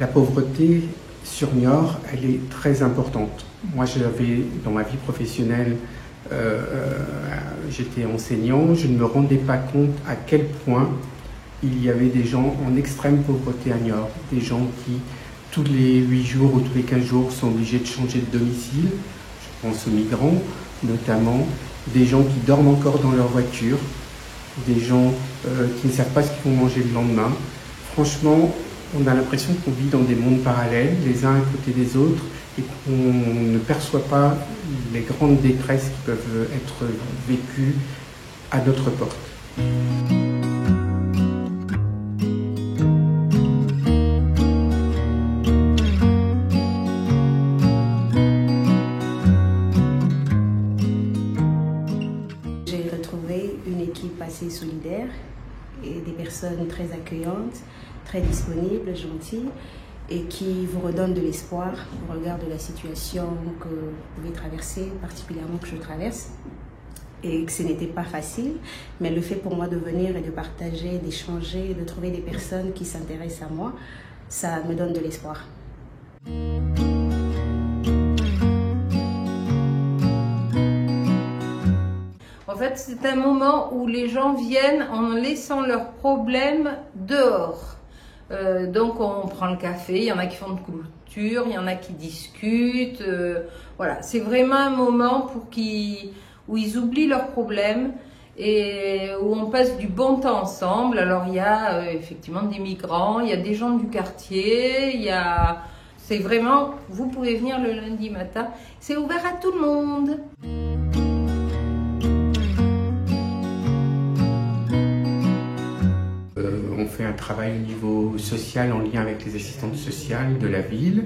La pauvreté sur Niort, elle est très importante. Moi, j'avais, dans ma vie professionnelle, j'étais enseignant, je ne me rendais pas compte à quel point il y avait des gens en extrême pauvreté à Niort, des gens qui, tous les 8 jours ou tous les 15 jours, sont obligés de changer de domicile. Je pense aux migrants, notamment, des gens qui dorment encore dans leur voiture, des gens qui ne savent pas ce qu'ils vont manger le lendemain. Franchement, on a l'impression qu'on vit dans des mondes parallèles, les uns à côté des autres, et qu'on ne perçoit pas les grandes détresses qui peuvent être vécues à notre porte. J'ai retrouvé une équipe assez solidaire et des personnes très accueillantes, très disponibles, gentilles, et qui vous redonnent de l'espoir au regard de la situation que vous pouvez traverser, particulièrement que je traverse, et que ce n'était pas facile, mais le fait pour moi de venir et de partager, d'échanger, de trouver des personnes qui s'intéressent à moi, ça me donne de l'espoir. En fait, c'est un moment où les gens viennent en laissant leurs problèmes dehors. Donc on prend le café, il y en a qui font de couture, il y en a qui discutent. Voilà, c'est vraiment un moment où ils oublient leurs problèmes et où on passe du bon temps ensemble. Alors il y a effectivement des migrants, il y a des gens du quartier, c'est vraiment, vous pouvez venir le lundi matin, c'est ouvert à tout le monde. On fait un travail au niveau social en lien avec les assistantes sociales de la ville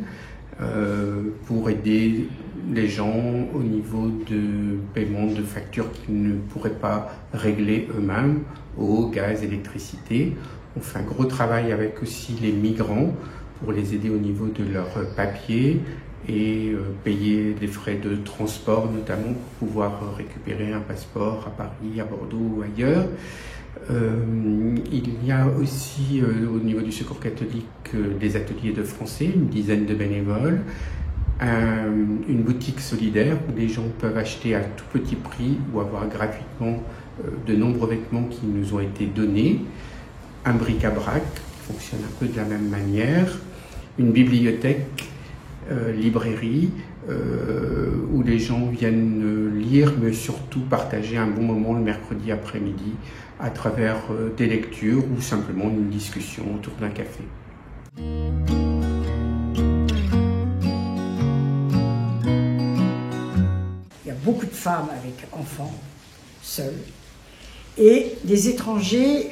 pour aider les gens au niveau de paiement de factures qu'ils ne pourraient pas régler eux-mêmes, eau, gaz, électricité. On fait un gros travail avec aussi les migrants pour les aider au niveau de leurs papiers et payer des frais de transport notamment pour pouvoir récupérer un passeport à Paris, à Bordeaux ou ailleurs. Il y a aussi au niveau du Secours catholique des ateliers de français, une dizaine de bénévoles, une boutique solidaire où les gens peuvent acheter à tout petit prix ou avoir gratuitement de nombreux vêtements qui nous ont été donnés, un bric-à-brac qui fonctionne un peu de la même manière, une bibliothèque, librairie, où les gens viennent lire, mais surtout partager un bon moment le mercredi après-midi à travers des lectures ou simplement une discussion autour d'un café. Il y a beaucoup de femmes avec enfants, seules, et des étrangers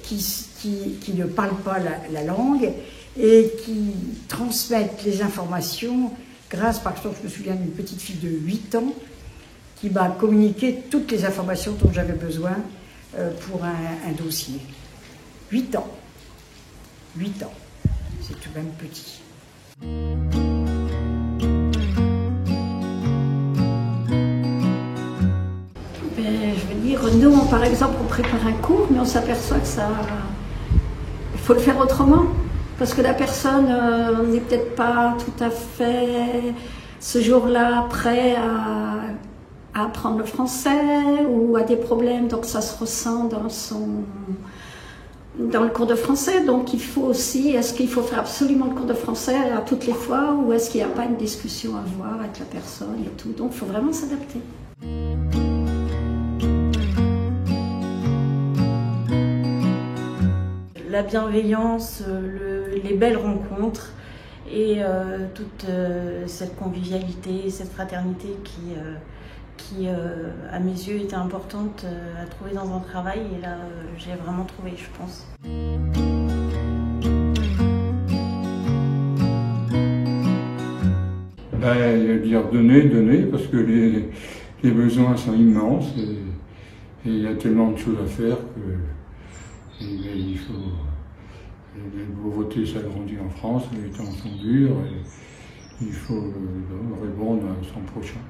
qui ne parlent pas la langue et qui transmettent les informations grâce, par exemple, je me souviens d'une petite fille de 8 ans qui m'a communiqué toutes les informations dont j'avais besoin pour un dossier. 8 ans. 8 ans. C'est tout de même petit. Je veux dire, nous, par exemple, on prépare un cours, mais on s'aperçoit que il faut le faire autrement. Parce que la personne n'est peut-être pas tout à fait, ce jour-là, prêt à apprendre le français ou a des problèmes, donc ça se ressent dans le cours de français. Donc il faut aussi, est-ce qu'il faut faire absolument le cours de français à toutes les fois ou est-ce qu'il n'y a pas une discussion à avoir avec la personne et tout. Donc il faut vraiment s'adapter. La bienveillance, les belles rencontres et toute cette convivialité, cette fraternité qui à mes yeux, était importante à trouver dans un travail. Et là, j'ai vraiment trouvé, je pense. Dire donner, parce que les besoins sont immenses et il y a tellement de choses à faire que il faut. La pauvreté s'agrandit en France, les temps sont durs et il faut répondre à son prochain.